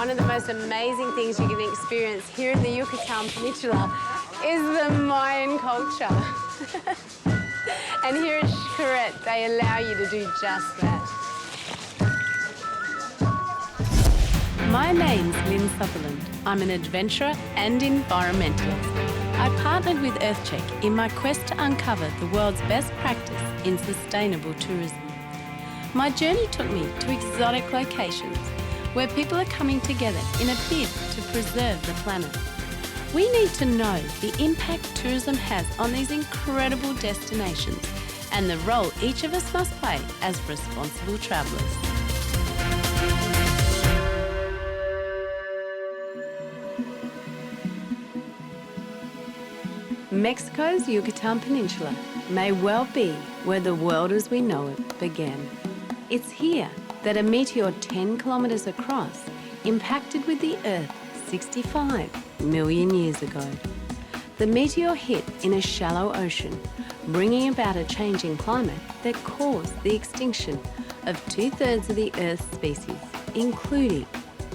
One of the most amazing things you can experience here in the Yucatan Peninsula is the Mayan culture. And here at Xcaret, they allow you to do just that. My name's Lynn Sutherland. I'm an adventurer and environmentalist. I partnered with EarthCheck in my quest to uncover the world's best practice in sustainable tourism. My journey took me to exotic locations where people are coming together in a bid to preserve the planet. We need to know the impact tourism has on these incredible destinations and the role each of us must play as responsible travellers. Mexico's Yucatan Peninsula may well be where the world as we know it began. It's here that a meteor 10 kilometres across impacted with the Earth 65 million years ago. The meteor hit in a shallow ocean, bringing about a change in climate that caused the extinction of 2/3 of the Earth's species, including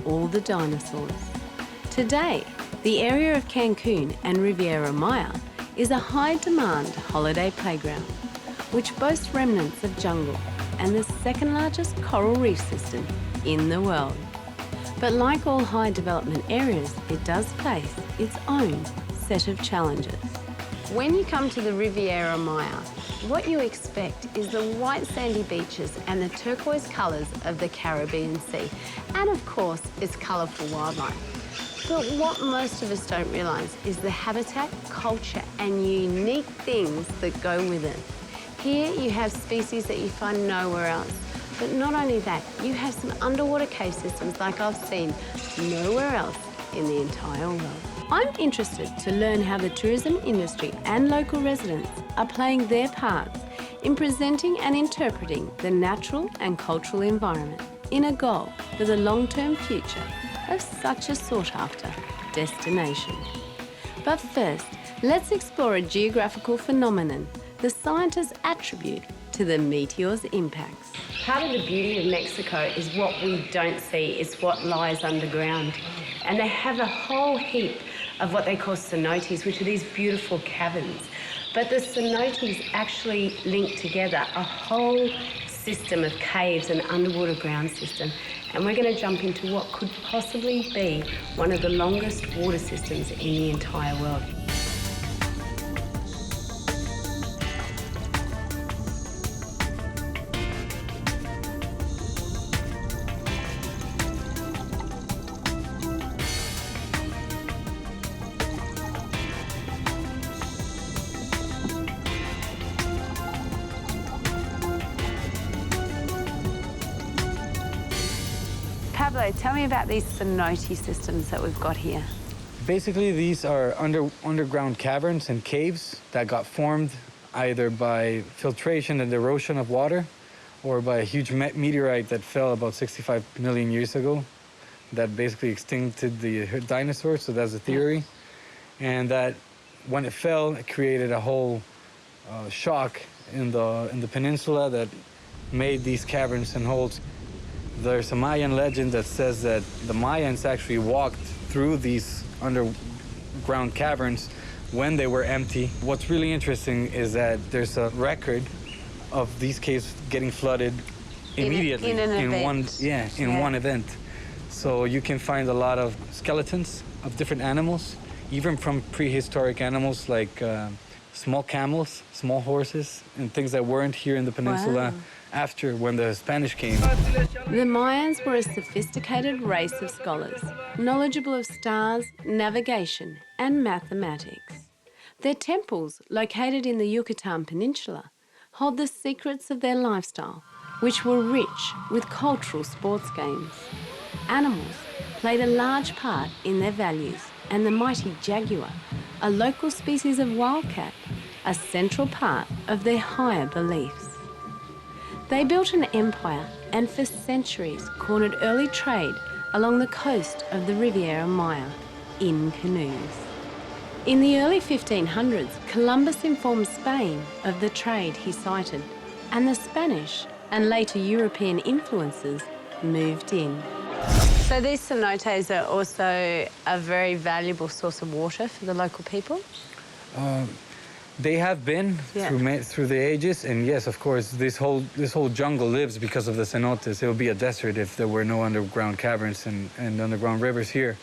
all the dinosaurs. Today, the area of Cancun and Riviera Maya is a high-demand holiday playground, which boasts remnants of jungle and the second largest coral reef system in the world. But like all high development areas, it does face its own set of challenges. When you come to the Riviera Maya, what you expect is the white sandy beaches and the turquoise colours of the Caribbean Sea, and of course, its colourful wildlife. But what most of us don't realise is the habitat, culture and unique things that go with it. Here you have species that you find nowhere else. But not only that, you have some underwater cave systems like I've seen nowhere else in the entire world. I'm interested to learn how the tourism industry and local residents are playing their parts in presenting and interpreting the natural and cultural environment in a goal for the long-term future of such a sought-after destination. But first, let's explore a geographical phenomenon the scientists attribute to the meteor's impacts. Part of the beauty of Mexico is what we don't see, it's what lies underground. And they have a whole heap of what they call cenotes, which are these beautiful caverns. But the cenotes actually link together a whole system of caves and underwater ground system. And we're going to jump into what could possibly be one of the longest water systems in the entire world. Pablo, tell me about these cenote systems that we've got here. Basically, these are underground caverns and caves that got formed either by filtration and erosion of water or by a huge meteorite that fell about 65 million years ago that basically extincted the dinosaurs, so that's the theory. And that when it fell, it created a whole shock in the peninsula that made these caverns and holes. There's a Mayan legend that says that the Mayans actually walked through these underground caverns when they were empty. What's really interesting is that there's a record of these caves getting flooded immediately in one event. So you can find a lot of skeletons of different animals, even from prehistoric animals like small camels, small horses, and things that weren't here in the peninsula. Wow. After when the Spanish came. The Mayans were a sophisticated race of scholars, knowledgeable of stars, navigation and mathematics. Their temples, located in the Yucatan Peninsula, hold the secrets of their lifestyle, which were rich with cultural sports games. Animals played a large part in their values, and the mighty jaguar, a local species of wildcat, a central part of their higher beliefs. They built an empire and for centuries cornered early trade along the coast of the Riviera Maya in canoes. In the early 1500s, Columbus informed Spain of the trade he sighted, and the Spanish and later European influences moved in. So these cenotes are also a very valuable source of water for the local people? They have been through the ages, and yes, of course, this whole jungle lives because of the cenotes. It would be a desert if there were no underground caverns and underground rivers here.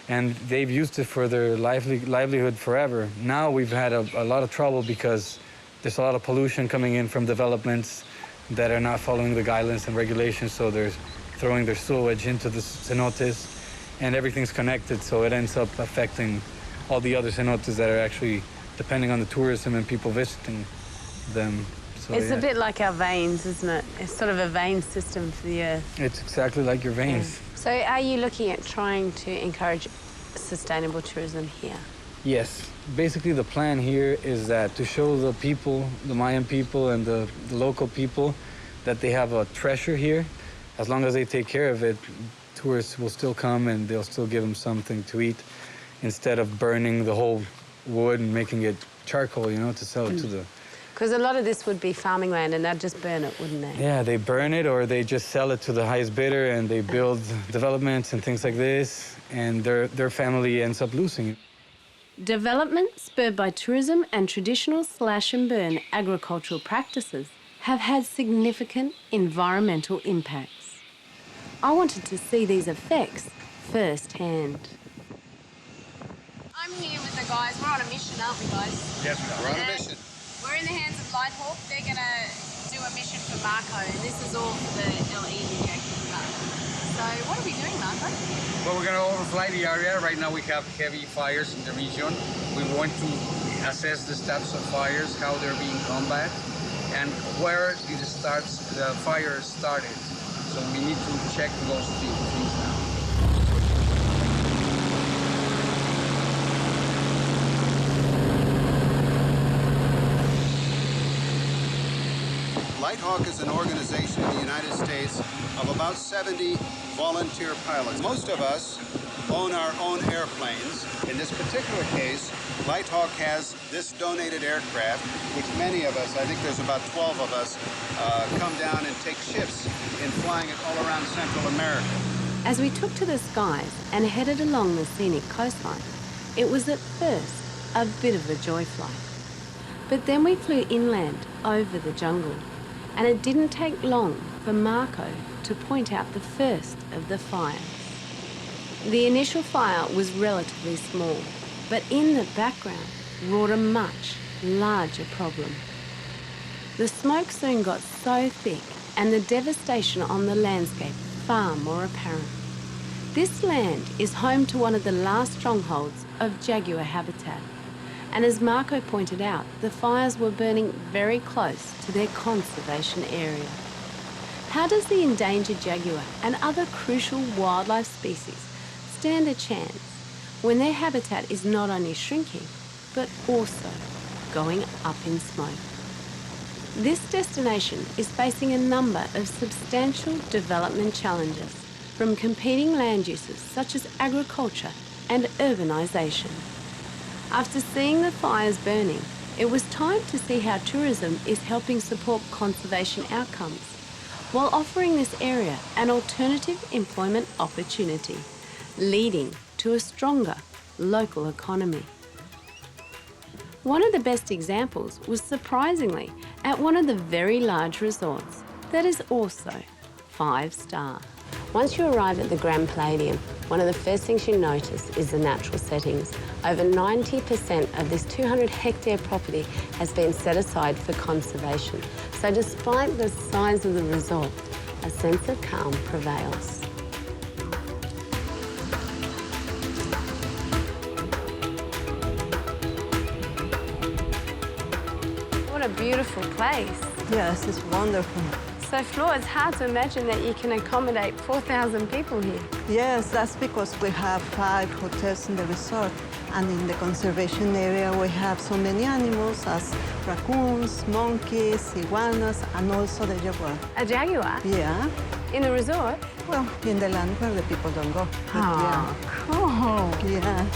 And they've used it for their livelihood forever. Now we've had a lot of trouble because there's a lot of pollution coming in from developments that are not following the guidelines and regulations, so they're throwing their sewage into the cenotes, and everything's connected, so it ends up affecting all the other cenotes that are actually depending on the tourism and people visiting them. So, it's a bit like our veins, isn't it? It's sort of a vein system for the earth. It's exactly like your veins. Yeah. So are you looking at trying to encourage sustainable tourism here? Yes. Basically, the plan here is that to show the people, the Mayan people and the local people, that they have a treasure here. As long as they take care of it, tourists will still come and they'll still give them something to eat instead of burning the whole wood and making it charcoal, you know, to sell it to the... Because a lot of this would be farming land and they'd just burn it, wouldn't they? Yeah, they burn it or they just sell it to the highest bidder and they build developments and things like this, and their family ends up losing it. Development spurred by tourism and traditional slash-and-burn agricultural practices have had significant environmental impacts. I wanted to see these effects firsthand. I'm here with the guys. We're on a mission, aren't we, guys? Yes, we're on a mission. We're in the hands of Lighthawk. They're going to do a mission for Marco, and this is all for the LE jaguar. So what are we doing, Marco? Well, we're going to overfly the area. Right now we have heavy fires in the region. We want to assess the status of fires, how they're being combated, and where the fire started. So we need to check those things now. Lighthawk is an organization in the United States of about 70 volunteer pilots. Most of us own our own airplanes. In this particular case, Lighthawk has this donated aircraft, which many of us, I think there's about 12 of us, come down and take shifts in flying it all around Central America. As we took to the skies and headed along the scenic coastline, it was at first a bit of a joy flight. But then we flew inland over the jungle, and it didn't take long for Marco to point out the first of the fires. The initial fire was relatively small, but in the background wrought a much larger problem. The smoke soon got so thick and the devastation on the landscape far more apparent. This land is home to one of the last strongholds of jaguar habitat, and as Marco pointed out, the fires were burning very close to their conservation area. How does the endangered jaguar and other crucial wildlife species stand a chance when their habitat is not only shrinking, but also going up in smoke? This destination is facing a number of substantial development challenges from competing land uses such as agriculture and urbanisation. After seeing the fires burning, it was time to see how tourism is helping support conservation outcomes while offering this area an alternative employment opportunity, leading to a stronger local economy. One of the best examples was surprisingly at one of the very large resorts that is also 5-star. Once you arrive at the Grand Palladium, one of the first things you notice is the natural settings. Over 90% of this 200-hectare property has been set aside for conservation. So despite the size of the resort, a sense of calm prevails. What a beautiful place. Yes, it's wonderful. So, Flor, it's hard to imagine that you can accommodate 4,000 people here. Yes, that's because we have 5 hotels in the resort. And in the conservation area, we have so many animals as raccoons, monkeys, iguanas, and also the jaguar. A jaguar? Yeah. In the resort? Well, in the land where the people don't go. But Oh, cool. Yeah.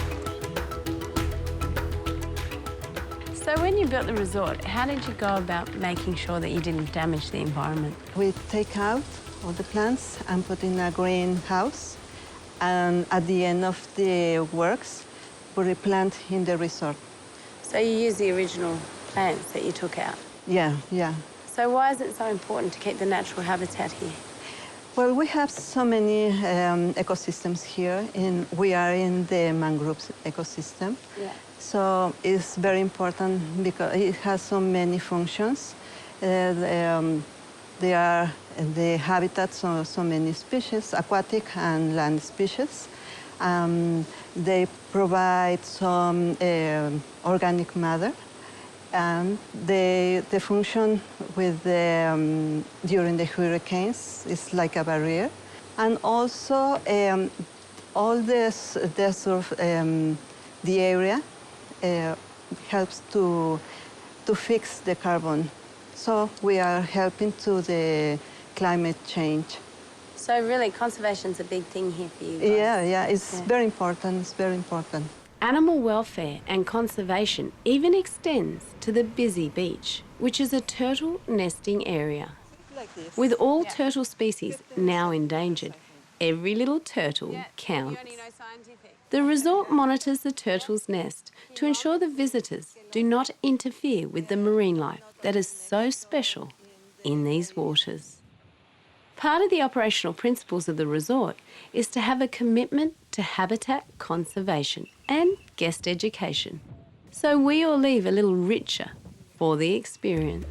So when you built the resort, how did you go about making sure that you didn't damage the environment? We take out all the plants and put in a greenhouse, and at the end of the works, we replant in the resort. So you use the original plants that you took out? Yeah, yeah. So why is it so important to keep the natural habitat here? Well, we have so many ecosystems here. We are in the mangroves ecosystem. Yeah. So it's very important because it has so many functions. There are the habitats of so many species, aquatic and land species. They provide some organic matter. And the function with during the hurricanes is like a barrier. And also all this sort of, the area helps to fix the carbon. So we are helping to the climate change. So really, conservation's a big thing here for you guys. Yeah, it's very important, it's very important. Animal welfare and conservation even extends to the busy beach, which is a turtle nesting area. With all turtle species now endangered, every little turtle counts. The resort monitors the turtle's nest to ensure the visitors do not interfere with the marine life that is so special in these waters. Part of the operational principles of the resort is to have a commitment to habitat conservation and guest education, so we all leave a little richer for the experience.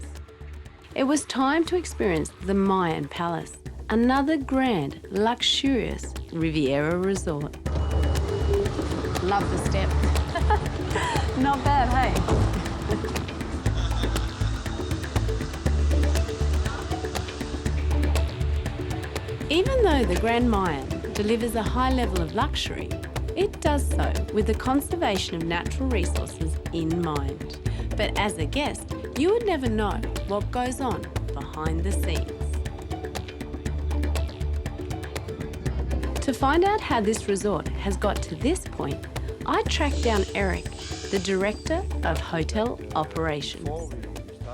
It was time to experience the Mayan Palace, another grand, luxurious Riviera resort. Love the step. Not bad, hey? Even though the Grand Mayan delivers a high level of luxury, it does so with the conservation of natural resources in mind. But as a guest, you would never know what goes on behind the scenes. To find out how this resort has got to this point, I tracked down Eric, the Director of Hotel Operations.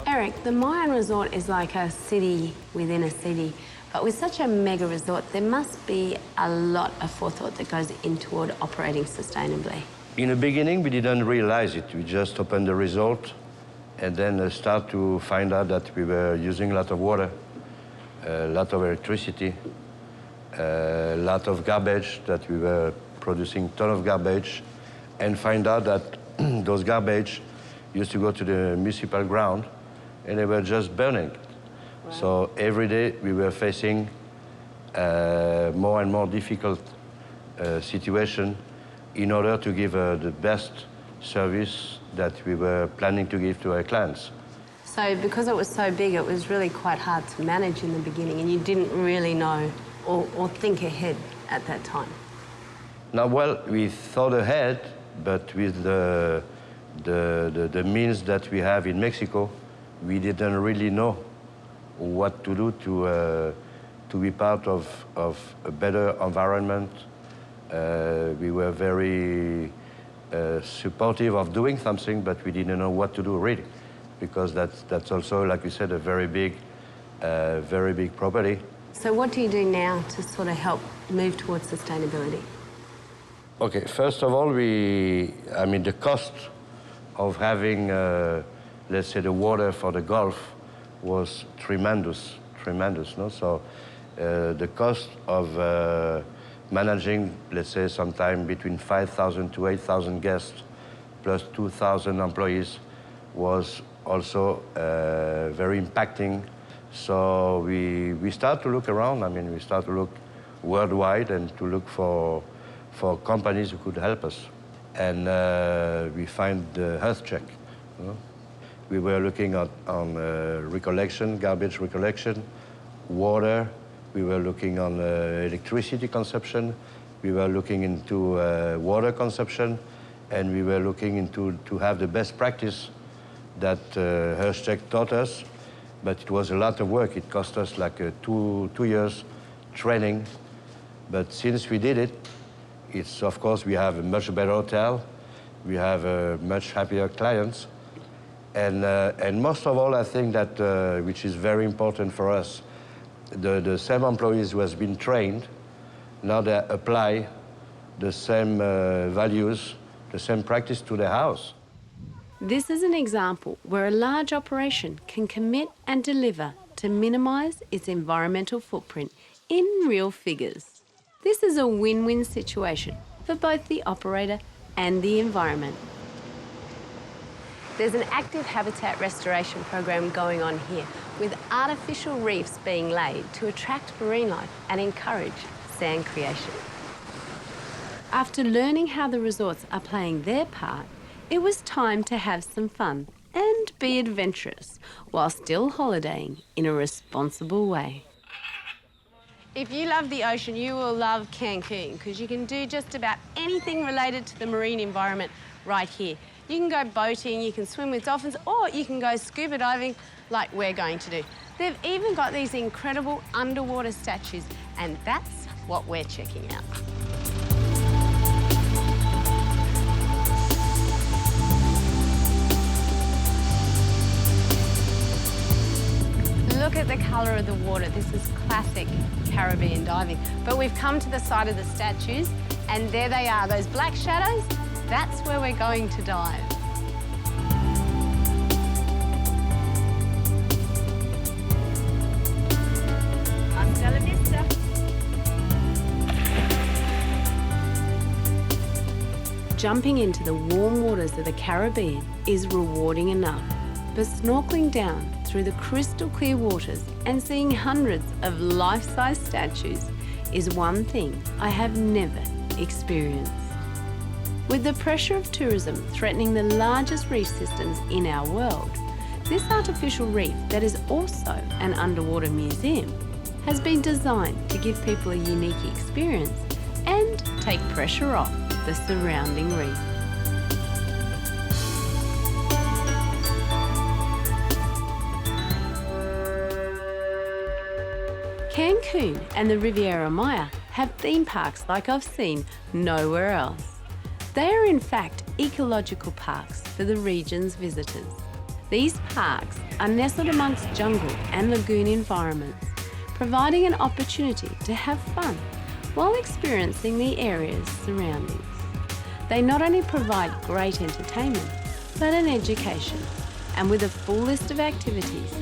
Eric, the Mayan Resort is like a city within a city. But with such a mega resort, there must be a lot of forethought that goes into operating sustainably. In the beginning, we didn't realize it. We just opened the resort and then start to find out that we were using a lot of water, a lot of electricity, a lot of garbage, that we were producing a ton of garbage, and find out that those garbage used to go to the municipal ground and they were just burning. Wow. So every day we were facing more and more difficult situation in order to give the best service that we were planning to give to our clients. So because it was so big, it was really quite hard to manage in the beginning, and you didn't really know or think ahead at that time. Now, well, we thought ahead, but with the means that we have in Mexico, we didn't really know what to do to be part of a better environment. We were very supportive of doing something, but we didn't know what to do really, because that's also, like you said, a very big property. So what do you do now to sort of help move towards sustainability? Okay, first of all, the cost of having, let's say, the water for the Gulf was tremendous, no? So the cost of managing, let's say, sometime between 5,000 to 8,000 guests plus 2,000 employees was also very impacting. So we start to look around. I mean, we start to look worldwide and to look for companies who could help us. And we find the health check. You know? We were looking on recollection, garbage recollection, water. We were looking on electricity consumption. We were looking into water consumption. And we were looking into to have the best practice that Health taught us. But it was a lot of work. It cost us like two years training. But since we did it, it's, of course, we have a much better hotel. We have much happier clients. And most of all, I think that, which is very important for us, the same employees who has been trained, now they apply the same values, the same practice to the house. This is an example where a large operation can commit and deliver to minimise its environmental footprint in real figures. This is a win-win situation for both the operator and the environment. There's an active habitat restoration program going on here, with artificial reefs being laid to attract marine life and encourage sand creation. After learning how the resorts are playing their part, it was time to have some fun and be adventurous while still holidaying in a responsible way. If you love the ocean, you will love Cancun, because you can do just about anything related to the marine environment right here. You can go boating, you can swim with dolphins, or you can go scuba diving like we're going to do. They've even got these incredible underwater statues, and that's what we're checking out. Look at the colour of the water. This is classic Caribbean diving. But we've come to the side of the statues, and there they are, those black shadows. That's where we're going to dive. Hasta la vista. Jumping into the warm waters of the Caribbean is rewarding enough, but snorkeling down through the crystal clear waters and seeing hundreds of life-size statues is one thing I have never experienced. With the pressure of tourism threatening the largest reef systems in our world, this artificial reef that is also an underwater museum has been designed to give people a unique experience and take pressure off the surrounding reef. Cancun and the Riviera Maya have theme parks like I've seen nowhere else. They are in fact ecological parks for the region's visitors. These parks are nestled amongst jungle and lagoon environments, providing an opportunity to have fun while experiencing the area's surroundings. They not only provide great entertainment, but an education. And with a full list of activities,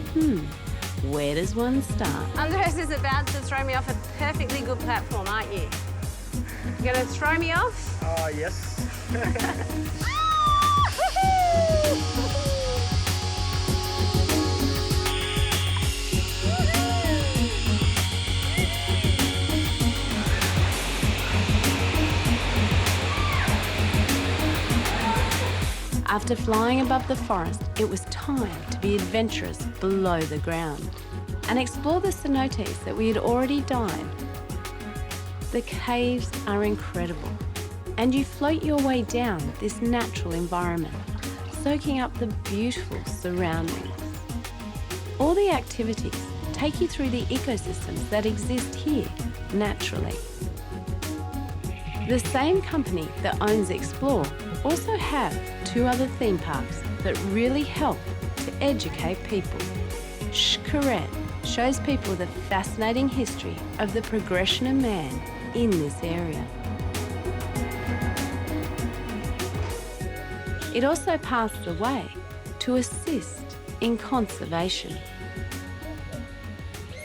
where does one start? Andres is about to throw me off a perfectly good platform, aren't you? You gonna throw me off? Yes. After flying above the forest, it was time to be adventurous below the ground and explore the cenotes that we had already dived. The caves are incredible, and you float your way down this natural environment, soaking up the beautiful surroundings. All the activities take you through the ecosystems that exist here naturally. The same company that owns Explore also have two other theme parks that really help to educate people. Xcaret shows people the fascinating history of the progression of man in this area. It also passed away to assist in conservation.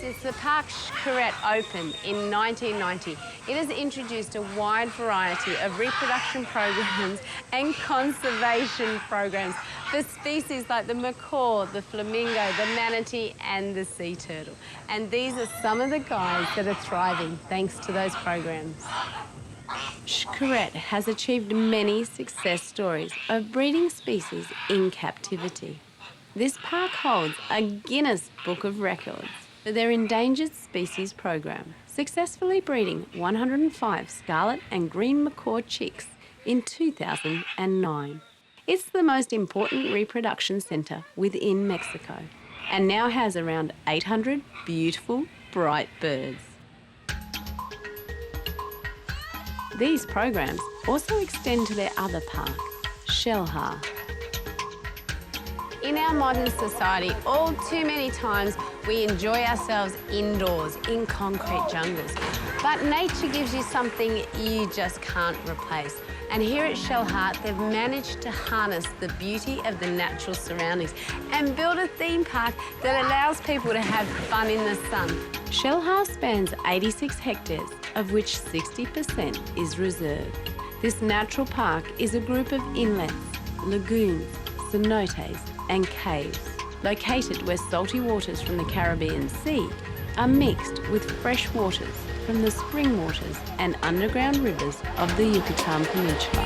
Since the park Xcaret opened in 1990, it has introduced a wide variety of reproduction programs and conservation programs for species like the macaw, the flamingo, the manatee and the sea turtle. And these are some of the guys that are thriving thanks to those programs. Xcaret has achieved many success stories of breeding species in captivity. This park holds a Guinness Book of Records for their endangered species program, successfully breeding 105 scarlet and green macaw chicks in 2009. It's the most important reproduction centre within Mexico and now has around 800 beautiful, bright birds. These programs also extend to their other park, Xel-Há. In our modern society, all too many times we enjoy ourselves indoors in concrete jungles. But nature gives you something you just can't replace. And here at Shell Heart, they've managed to harness the beauty of the natural surroundings and build a theme park that allows people to have fun in the sun. Shell Heart spans 86 hectares, of which 60% is reserved. This natural park is a group of inlets, lagoons, cenotes and caves, located where salty waters from the Caribbean Sea are mixed with fresh waters from the spring waters and underground rivers of the Yucatan Peninsula.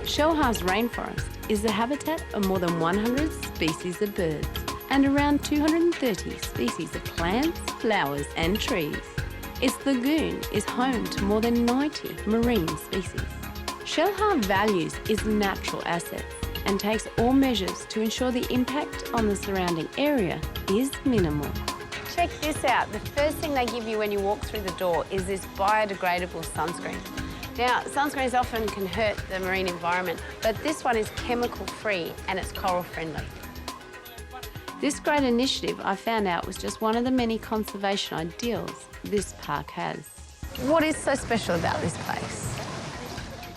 Shell Heart's rainforest is the habitat of more than 100 species of birds and around 230 species of plants, flowers and trees. Its lagoon is home to more than 90 marine species. Shell Heart values its natural assets and takes all measures to ensure the impact on the surrounding area is minimal. Check this out. The first thing they give you when you walk through the door is this biodegradable sunscreen. Now, sunscreens often can hurt the marine environment, but this one is chemical-free and it's coral-friendly. This great initiative, I found out, was just one of the many conservation ideals this park has. What is so special about this place?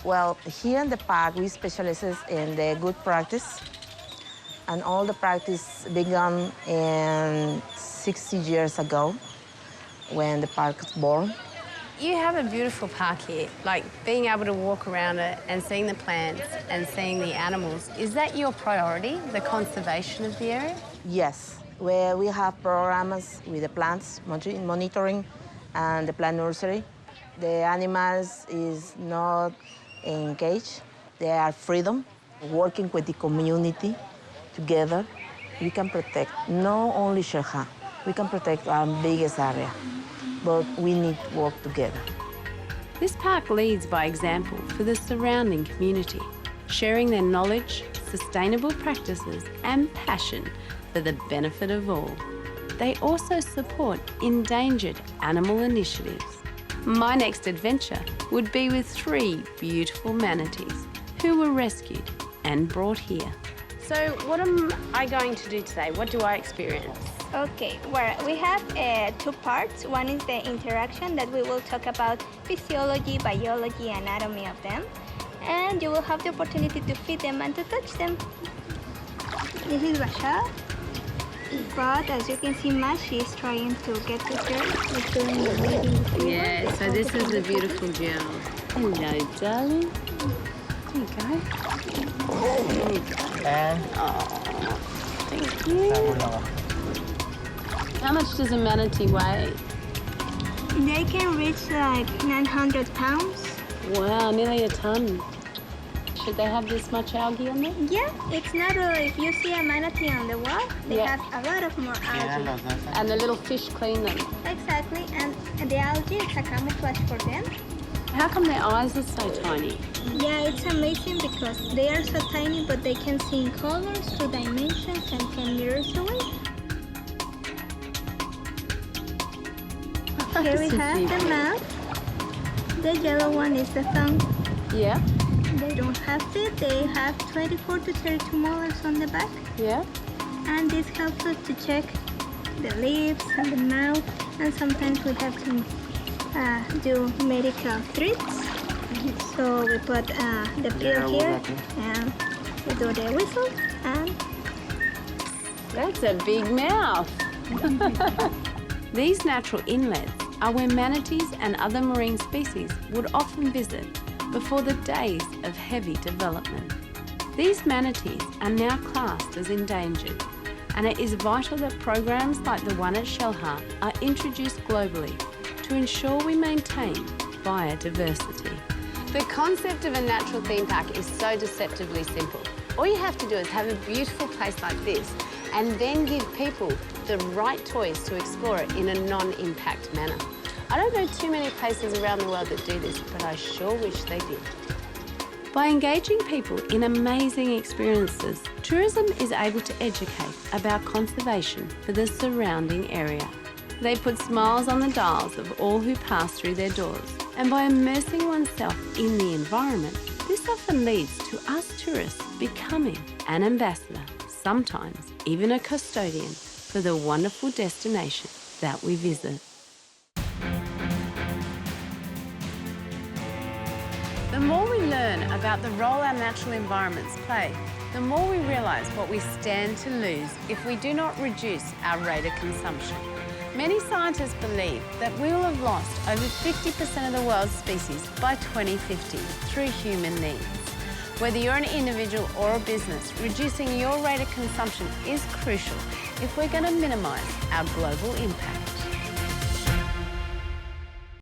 Well, here in the park, we specialize in the good practice, and all the practice began in 60 years ago when the park was born. You have a beautiful park here, like being able to walk around it and seeing the plants and seeing the animals. Is that your priority, the conservation of the area? Yes, where we have programs with the plants, monitoring, and the plant nursery. The animals is not in cage. They are freedom, working with the community together. We can protect not only Shell Heart, we can protect our biggest area, but we need to work together. This park leads by example for the surrounding community, sharing their knowledge, sustainable practices and passion for the benefit of all. They also support endangered animal initiatives. My next adventure would be with 3 beautiful manatees who were rescued and brought here. So what am I going to do today? What do I experience? Okay, well, we have 2 parts. One is the interaction that we will talk about physiology, biology, anatomy of them. And you will have the opportunity to feed them and to touch them. This is Basha. But as you can see, Mashi is trying to get to her. It's doing the leading. Yeah, so this is the beautiful girl. Hello, darling. There you go. There you go. And Thank you. How much does a manatee weigh? They can reach like 900 pounds. Wow, nearly a ton. Should they have this much algae on them? Yeah, it's not if you see a manatee on the wall, they Yeah. have a lot of more algae. And the little fish clean them. Exactly, and the algae is a camouflage for them. How come their eyes are so tiny? Yeah, it's amazing because they are so tiny, but they can see in colors, 2 dimensions, and 10 meters away. Here we have the mouth. The yellow one is the tongue. Yeah, They don't have teeth. They have 24 to 32 molars on the back. yeah. And this helps us to check the lips and the mouth. And sometimes we have to do medical treats. So we put the pill here and we do the whistle and That's a big mouth. These natural inlets are where manatees and other marine species would often visit before the days of heavy development. These manatees are now classed as endangered, and it is vital that programs like the one at Shell Heart are introduced globally to ensure we maintain biodiversity. The concept of a natural theme park is so deceptively simple. All you have to do is have a beautiful place like this and then give people the right toys to explore it in a non-impact manner. I don't know too many places around the world that do this, but I sure wish they did. By engaging people in amazing experiences, tourism is able to educate about conservation for the surrounding area. They put smiles on the dials of all who pass through their doors, and by immersing oneself in the environment, this often leads to us tourists becoming an ambassador sometimes even a custodian for the wonderful destination that we visit. The more we learn about the role our natural environments play, the more we realise what we stand to lose if we do not reduce our rate of consumption. Many scientists believe that we will have lost over 50% of the world's species by 2050 through human needs. Whether you're an individual or a business, reducing your rate of consumption is crucial if we're going to minimise our global impact.